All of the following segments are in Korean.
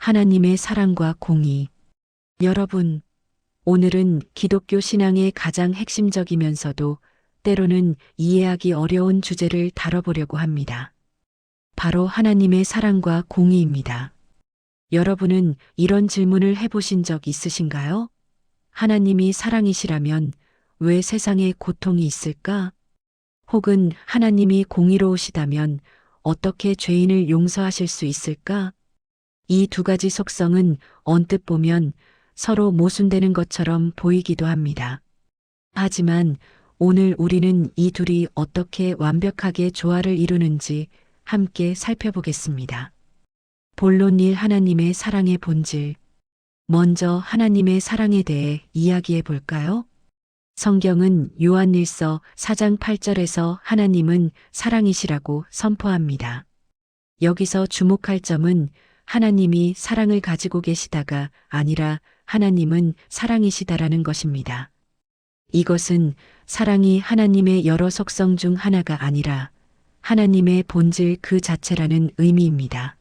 하나님의 사랑과 공의. 여러분, 오늘은 기독교 신앙의 가장 핵심적이면서도 때로는 이해하기 어려운 주제를 다뤄보려고 합니다. 바로 하나님의 사랑과 공의입니다. 여러분은 이런 질문을 해보신 적 있으신가요? 하나님이 사랑이시라면 왜 세상에 고통이 있을까? 혹은 하나님이 공의로우시다면 어떻게 죄인을 용서하실 수 있을까? 이 두 가지 속성은 언뜻 보면 서로 모순되는 것처럼 보이기도 합니다. 하지만 오늘 우리는 이 둘이 어떻게 완벽하게 조화를 이루는지 함께 살펴보겠습니다. 본론 1. 하나님의 사랑의 본질. 먼저 하나님의 사랑에 대해 이야기해 볼까요? 성경은 요한일서 4장 8절에서 하나님은 사랑이시라고 선포합니다. 여기서 주목할 점은 하나님이 사랑을 가지고 계시다가 아니라 하나님은 사랑이시다라는 것입니다. 이것은 사랑이 하나님의 여러 속성 중 하나가 아니라 하나님의 본질 그 자체라는 의미입니다.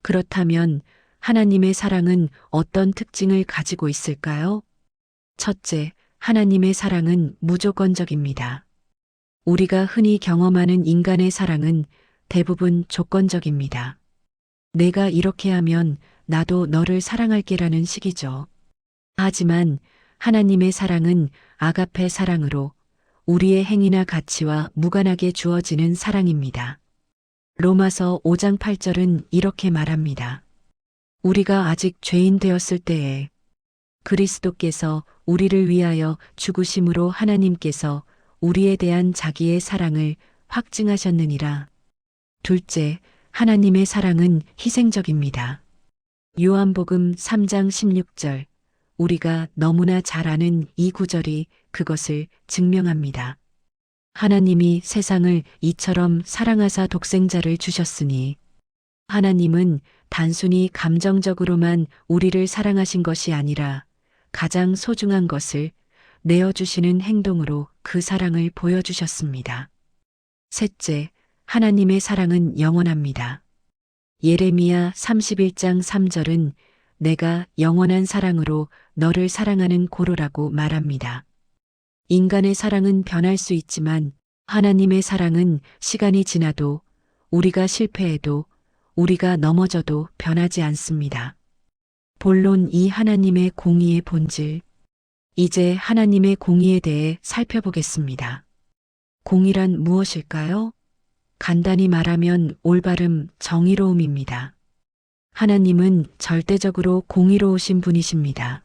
그렇다면 하나님의 사랑은 어떤 특징을 가지고 있을까요? 첫째, 하나님의 사랑은 무조건적입니다. 우리가 흔히 경험하는 인간의 사랑은 대부분 조건적입니다. 내가 이렇게 하면 나도 너를 사랑할게라는 식이죠. 하지만 하나님의 사랑은 아가페 사랑으로 우리의 행위나 가치와 무관하게 주어지는 사랑입니다. 로마서 5장 8절은 이렇게 말합니다. 우리가 아직 죄인 되었을 때에 그리스도께서 우리를 위하여 죽으심으로 하나님께서 우리에 대한 자기의 사랑을 확증하셨느니라. 둘째, 하나님의 사랑은 희생적입니다. 요한복음 3장 16절, 우리가 너무나 잘 아는 이 구절이 그것을 증명합니다. 하나님이 세상을 이처럼 사랑하사 독생자를 주셨으니 하나님은 단순히 감정적으로만 우리를 사랑하신 것이 아니라 가장 소중한 것을 내어주시는 행동으로 그 사랑을 보여주셨습니다. 셋째, 하나님의 사랑은 영원합니다. 예레미야 31장 3절은 내가 영원한 사랑으로 너를 사랑하는 고로라고 말합니다. 인간의 사랑은 변할 수 있지만 하나님의 사랑은 시간이 지나도 우리가 실패해도 우리가 넘어져도 변하지 않습니다. 본론 2. 하나님의 공의의 본질. 이제 하나님의 공의에 대해 살펴보겠습니다. 공의란 무엇일까요? 간단히 말하면 올바름, 정의로움입니다. 하나님은 절대적으로 공의로우신 분이십니다.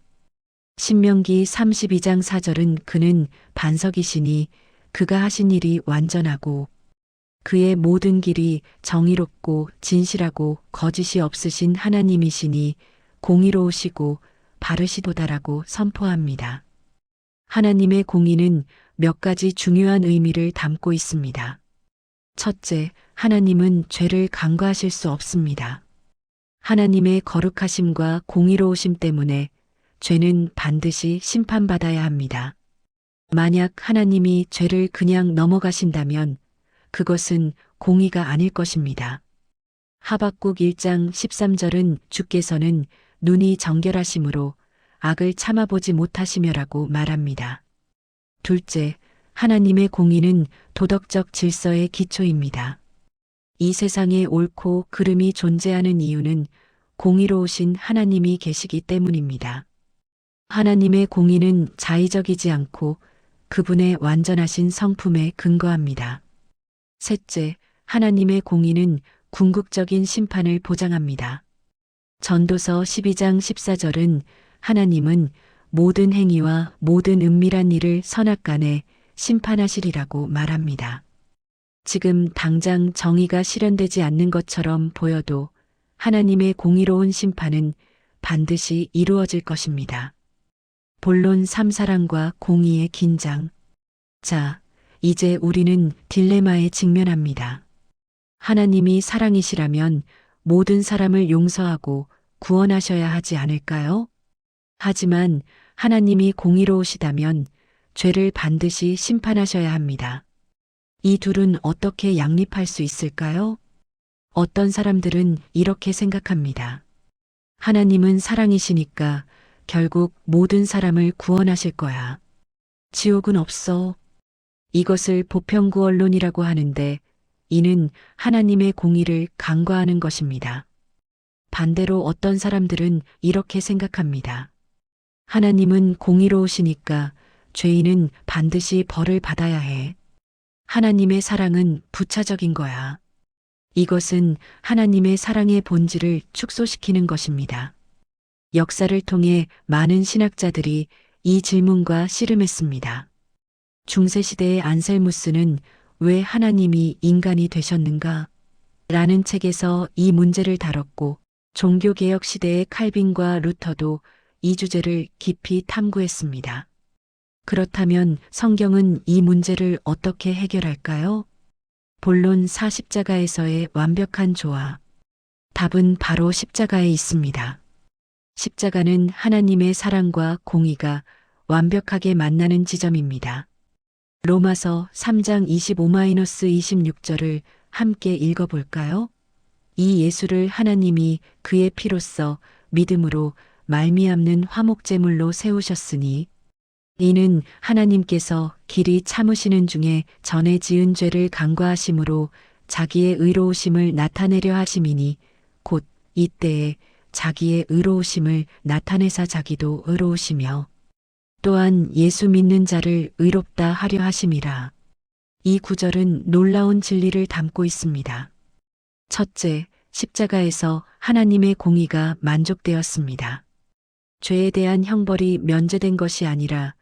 신명기 32장 4절은 그는 반석이시니 그가 하신 일이 완전하고 그의 모든 길이 정의롭고 진실하고 거짓이 없으신 하나님이시니 공의로우시고 바르시도다라고 선포합니다. 하나님의 공의는 몇 가지 중요한 의미를 담고 있습니다. 첫째, 하나님은 죄를 간과하실 수 없습니다. 하나님의 거룩하심과 공의로우심 때문에 죄는 반드시 심판받아야 합니다. 만약 하나님이 죄를 그냥 넘어가신다면 그것은 공의가 아닐 것입니다. 하박국 1장 13절은 주께서는 눈이 정결하심으로 악을 참아보지 못하시며라고 말합니다. 둘째, 하나님의 공의는 도덕적 질서의 기초입니다. 이 세상에 옳고 그름이 존재하는 이유는 공의로우신 하나님이 계시기 때문입니다. 하나님의 공의는 자의적이지 않고 그분의 완전하신 성품에 근거합니다. 셋째, 하나님의 공의는 궁극적인 심판을 보장합니다. 전도서 12장 14절은 하나님은 모든 행위와 모든 은밀한 일을 선악간에 심판하시리라고 말합니다. 지금 당장 정의가 실현되지 않는 것처럼 보여도 하나님의 공의로운 심판은 반드시 이루어질 것입니다. 본론 3. 사랑과 공의의 긴장. 자, 이제 우리는 딜레마에 직면합니다. 하나님이 사랑이시라면 모든 사람을 용서하고 구원하셔야 하지 않을까요? 하지만 하나님이 공의로우시다면 죄를 반드시 심판하셔야 합니다. 이 둘은 어떻게 양립할 수 있을까요? 어떤 사람들은 이렇게 생각합니다. 하나님은 사랑이시니까 결국 모든 사람을 구원하실 거야. 지옥은 없어. 이것을 보편구원론이라고 하는데 이는 하나님의 공의를 간과하는 것입니다. 반대로 어떤 사람들은 이렇게 생각합니다. 하나님은 공의로우시니까 죄인은 반드시 벌을 받아야 해. 하나님의 사랑은 부차적인 거야. 이것은 하나님의 사랑의 본질을 축소시키는 것입니다. 역사를 통해 많은 신학자들이 이 질문과 씨름했습니다. 중세시대의 안셀무스는 왜 하나님이 인간이 되셨는가? 라는 책에서 이 문제를 다뤘고, 종교개혁 시대의 칼빈과 루터도 이 주제를 깊이 탐구했습니다. 그렇다면 성경은 이 문제를 어떻게 해결할까요? 본론 40자가에서의 완벽한 조화. 답은 바로 십자가에 있습니다. 십자가는 하나님의 사랑과 공의가 완벽하게 만나는 지점입니다. 로마서 3장 25-26절을 함께 읽어볼까요? 이 예수를 하나님이 그의 피로써 믿음으로 말미암는 화목제물로 세우셨으니 이는 하나님께서 길이 참으시는 중에 전에 지은 죄를 간과하심으로 자기의 의로우심을 나타내려 하심이니 곧 이때에 자기의 의로우심을 나타내사 자기도 의로우시며 또한 예수 믿는 자를 의롭다 하려 하심이라. 이 구절은 놀라운 진리를 담고 있습니다. 첫째, 십자가에서 하나님의 공의가 만족되었습니다. 죄에 대한 형벌이 면제된 것이 아니라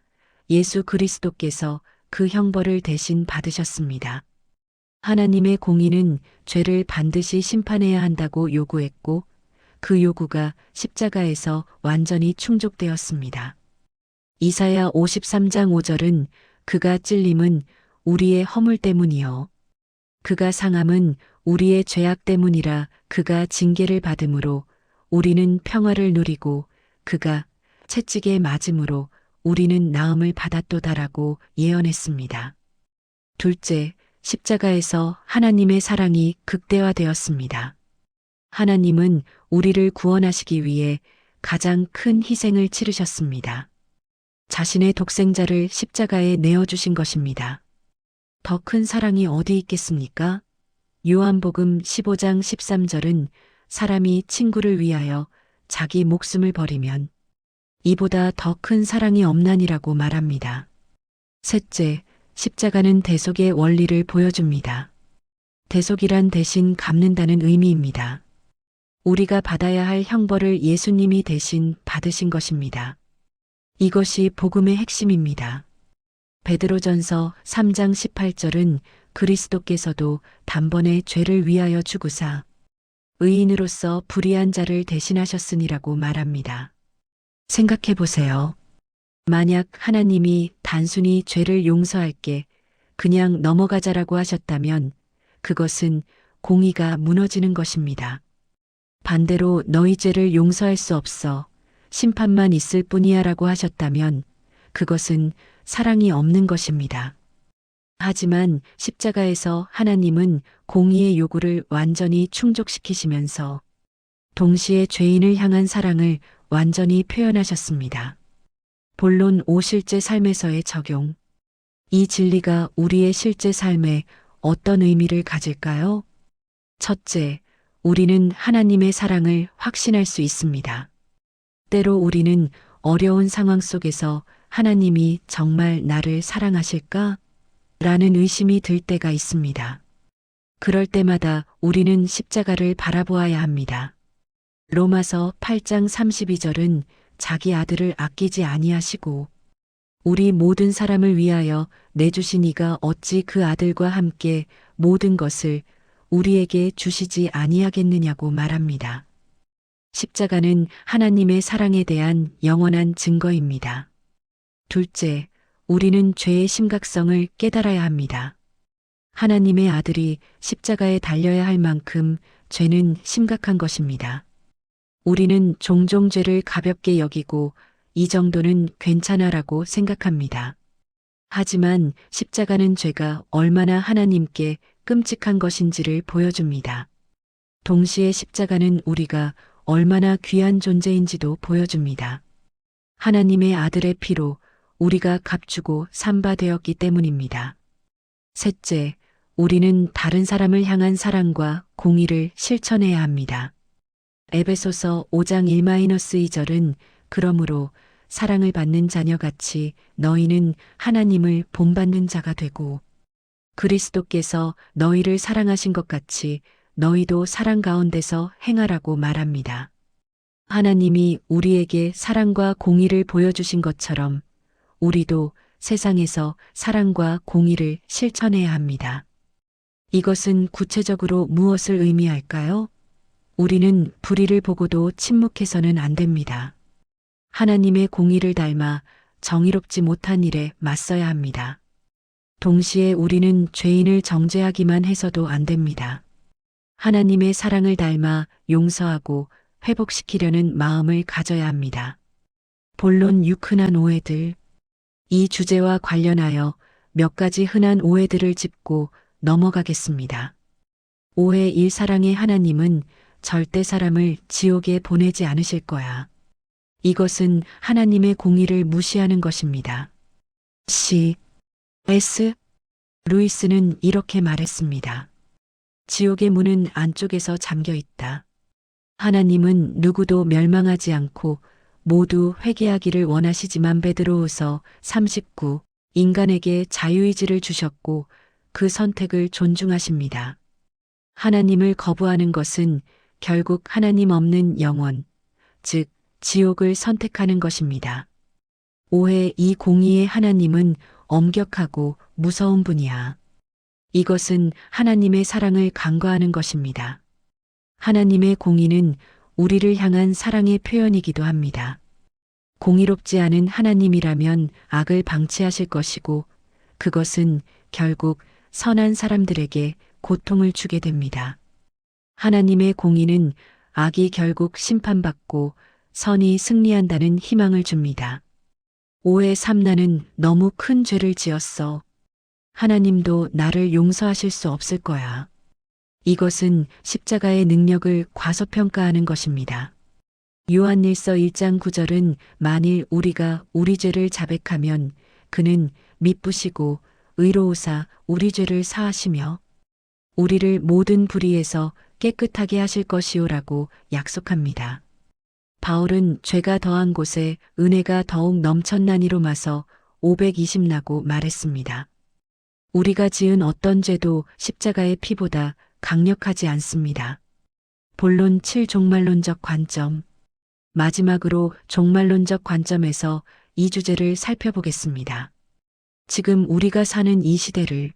예수 그리스도께서 그 형벌을 대신 받으셨습니다. 하나님의 공의는 죄를 반드시 심판해야 한다고 요구했고 그 요구가 십자가에서 완전히 충족되었습니다. 이사야 53장 5절은 그가 찔림은 우리의 허물 때문이요. 그가 상함은 우리의 죄악 때문이라 그가 징계를 받음으로 우리는 평화를 누리고 그가 채찍에 맞음으로 우리는 나음을 받았도다라고 예언했습니다. 둘째, 십자가에서 하나님의 사랑이 극대화되었습니다. 하나님은 우리를 구원하시기 위해 가장 큰 희생을 치르셨습니다. 자신의 독생자를 십자가에 내어주신 것입니다. 더 큰 사랑이 어디 있겠습니까? 요한복음 15장 13절은 사람이 친구를 위하여 자기 목숨을 버리면 이보다 더 큰 사랑이 없나니라고 말합니다. 셋째, 십자가는 대속의 원리를 보여줍니다. 대속이란 대신 갚는다는 의미입니다. 우리가 받아야 할 형벌을 예수님이 대신 받으신 것입니다. 이것이 복음의 핵심입니다. 베드로전서 3장 18절은 그리스도께서도 단번에 죄를 위하여 죽으사 의인으로서 불의한 자를 대신하셨으니라고 말합니다. 생각해 보세요. 만약 하나님이 단순히 죄를 용서할게 그냥 넘어가자라고 하셨다면 그것은 공의가 무너지는 것입니다. 반대로 너희 죄를 용서할 수 없어 심판만 있을 뿐이야라고 하셨다면 그것은 사랑이 없는 것입니다. 하지만 십자가에서 하나님은 공의의 요구를 완전히 충족시키시면서 동시에 죄인을 향한 사랑을 완전히 표현하셨습니다. 본론 5실제 삶에서의 적용. 이 진리가 우리의 실제 삶에 어떤 의미를 가질까요? 첫째, 우리는 하나님의 사랑을 확신할 수 있습니다. 때로 우리는 어려운 상황 속에서 하나님이 정말 나를 사랑하실까? 라는 의심이 들 때가 있습니다. 그럴 때마다 우리는 십자가를 바라보아야 합니다. 로마서 8장 32절은 자기 아들을 아끼지 아니하시고 우리 모든 사람을 위하여 내주신 이가 어찌 그 아들과 함께 모든 것을 우리에게 주시지 아니하겠느냐고 말합니다. 십자가는 하나님의 사랑에 대한 영원한 증거입니다. 둘째, 우리는 죄의 심각성을 깨달아야 합니다. 하나님의 아들이 십자가에 달려야 할 만큼 죄는 심각한 것입니다. 우리는 종종 죄를 가볍게 여기고 이 정도는 괜찮아라고 생각합니다. 하지만 십자가는 죄가 얼마나 하나님께 끔찍한 것인지를 보여줍니다. 동시에 십자가는 우리가 얼마나 귀한 존재인지도 보여줍니다. 하나님의 아들의 피로 우리가 값주고 삼바되었기 때문입니다. 셋째, 우리는 다른 사람을 향한 사랑과 공의를 실천해야 합니다. 에베소서 5장 1-2절은 그러므로 사랑을 받는 자녀같이 너희는 하나님을 본받는 자가 되고 그리스도께서 너희를 사랑하신 것 같이 너희도 사랑 가운데서 행하라고 말합니다. 하나님이 우리에게 사랑과 공의를 보여주신 것처럼 우리도 세상에서 사랑과 공의를 실천해야 합니다. 이것은 구체적으로 무엇을 의미할까요? 우리는 불의를 보고도 침묵해서는 안 됩니다. 하나님의 공의를 닮아 정의롭지 못한 일에 맞서야 합니다. 동시에 우리는 죄인을 정죄하기만 해서도 안 됩니다. 하나님의 사랑을 닮아 용서하고 회복시키려는 마음을 가져야 합니다. 본론 6 흔한 오해들. 이 주제와 관련하여 몇 가지 흔한 오해들을 짚고 넘어가겠습니다. 오해 1. 사랑의 하나님은 절대 사람을 지옥에 보내지 않으실 거야. 이것은 하나님의 공의를 무시하는 것입니다. C.S. 루이스는 이렇게 말했습니다. 지옥의 문은 안쪽에서 잠겨 있다. 하나님은 누구도 멸망하지 않고 모두 회개하기를 원하시지만 베드로후서 39 인간에게 자유의지를 주셨고 그 선택을 존중하십니다. 하나님을 거부하는 것은 결국 하나님 없는 영원, 즉 지옥을 선택하는 것입니다. 오해 2. 공의의 하나님은 엄격하고 무서운 분이야. 이것은 하나님의 사랑을 간과하는 것입니다. 하나님의 공의는 우리를 향한 사랑의 표현이기도 합니다. 공의롭지 않은 하나님이라면 악을 방치하실 것이고 그것은 결국 선한 사람들에게 고통을 주게 됩니다. 하나님의 공의는 악이 결국 심판받고 선이 승리한다는 희망을 줍니다. 오해 3. 나는 너무 큰 죄를 지었어. 하나님도 나를 용서하실 수 없을 거야. 이것은 십자가의 능력을 과소평가하는 것입니다. 요한일서 1장 9절은 만일 우리가 우리 죄를 자백하면 그는 미쁘시고 의로우사 우리 죄를 사하시며 우리를 모든 불의에서 깨끗하게 하실 것이오라고 약속합니다. 바울은 죄가 더한 곳에 은혜가 더욱 넘쳤나니 로마서 520라고 말했습니다. 우리가 지은 어떤 죄도 십자가의 피보다 강력하지 않습니다. 본론 7. 종말론적 관점. 마지막으로 종말론적 관점에서 이 주제를 살펴보겠습니다. 지금 우리가 사는 이 시대를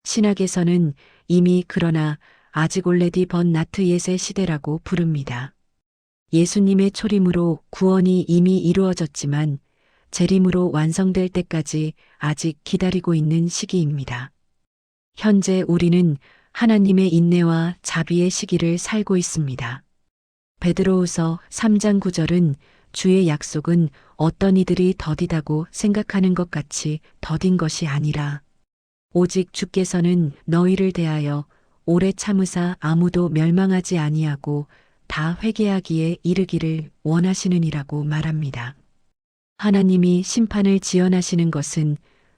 신학에서는 이미 그러나 아직 올레디 번 나트 예세 시대라고 부릅니다. 예수님의 초림으로 구원이 이미 이루어졌지만 재림으로 완성될 때까지 아직 기다리고 있는 시기입니다. 현재 우리는 하나님의 인내와 자비의 시기를 살고 있습니다. 베드로후서 3장 9절은 주의 약속은 어떤 이들이 더디다고 생각하는 것 같이 더딘 것이 아니라 오직 주께서는 너희를 대하여 오래 참으사 아무도 멸망하지 아니하고 다 회개하기에 이르기를 원하시느니라고 말합니다. 하나님이 심판을 지연하시는 것은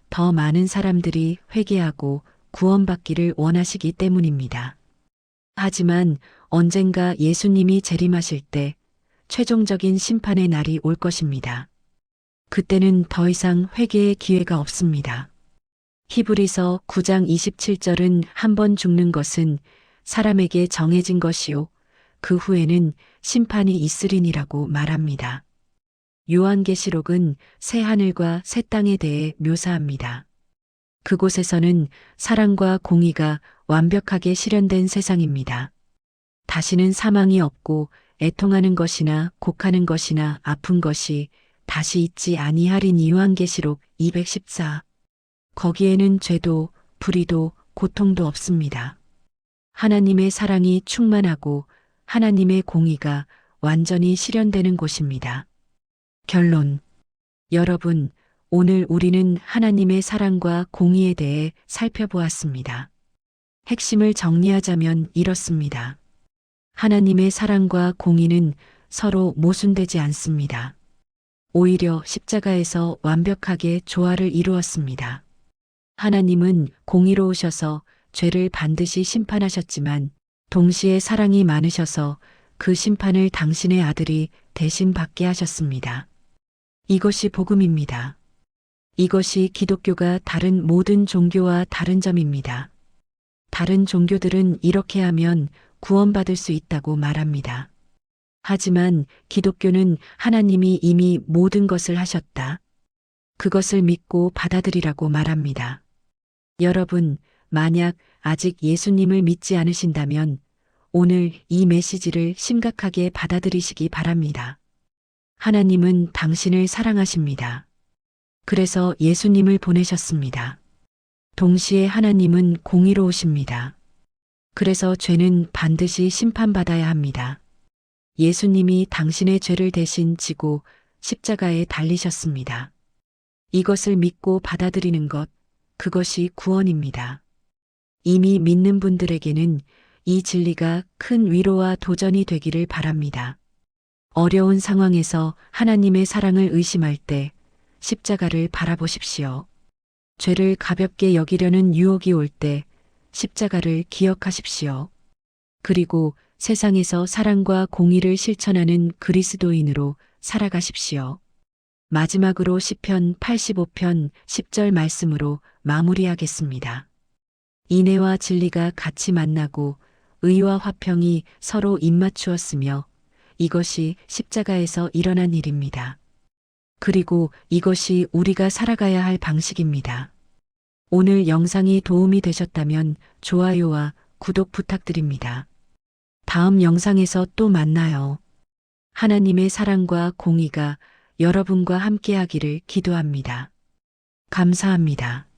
더 많은 사람들이 회개하고 구원받기를 원하시기 때문입니다. 하지만 언젠가 예수님이 재림하실 때 최종적인 심판의 날이 올 것입니다. 그때는 더 이상 회개의 기회가 없습니다. 히브리서 9장 27절은 한 번 죽는 것은 사람에게 정해진 것이요 그 후에는 심판이 있으리니라고 말합니다. 요한계시록은 새 하늘과 새 땅에 대해 묘사합니다. 그곳에서는 사랑과 공의가 완벽하게 실현된 세상입니다. 다시는 사망이 없고 애통하는 것이나 곡하는 것이나 아픈 것이 다시 있지 아니하리니 요한계시록 214. 거기에는 죄도 불의도 고통도 없습니다. 하나님의 사랑이 충만하고 하나님의 공의가 완전히 실현되는 곳입니다. 결론. 여러분, 오늘 우리는 하나님의 사랑과 공의에 대해 살펴보았습니다. 핵심을 정리하자면 이렇습니다. 하나님의 사랑과 공의는 서로 모순되지 않습니다. 오히려 십자가에서 완벽하게 조화를 이루었습니다. 하나님은 공의로우셔서 죄를 반드시 심판하셨지만 동시에 사랑이 많으셔서 그 심판을 당신의 아들이 대신 받게 하셨습니다. 이것이 복음입니다. 이것이 기독교가 다른 모든 종교와 다른 점입니다. 다른 종교들은 이렇게 하면 구원받을 수 있다고 말합니다. 하지만 기독교는 하나님이 이미 모든 것을 하셨다. 그것을 믿고 받아들이라고 말합니다. 여러분, 만약 아직 예수님을 믿지 않으신다면 오늘 이 메시지를 심각하게 받아들이시기 바랍니다. 하나님은 당신을 사랑하십니다. 그래서 예수님을 보내셨습니다. 동시에 하나님은 공의로우십니다. 그래서 죄는 반드시 심판받아야 합니다. 예수님이 당신의 죄를 대신 지고 십자가에 달리셨습니다. 이것을 믿고 받아들이는 것, 그것이 구원입니다. 이미 믿는 분들에게는 이 진리가 큰 위로와 도전이 되기를 바랍니다. 어려운 상황에서 하나님의 사랑을 의심할 때 십자가를 바라보십시오. 죄를 가볍게 여기려는 유혹이 올 때 십자가를 기억하십시오. 그리고 세상에서 사랑과 공의를 실천하는 그리스도인으로 살아가십시오. 마지막으로 시편 85편 10절 말씀으로 마무리하겠습니다. 인애와 진리가 같이 만나고 의와 화평이 서로 입맞추었으며 이것이 십자가에서 일어난 일입니다. 그리고 이것이 우리가 살아가야 할 방식입니다. 오늘 영상이 도움이 되셨다면 좋아요와 구독 부탁드립니다. 다음 영상에서 또 만나요. 하나님의 사랑과 공의가 여러분과 함께하기를 기도합니다. 감사합니다.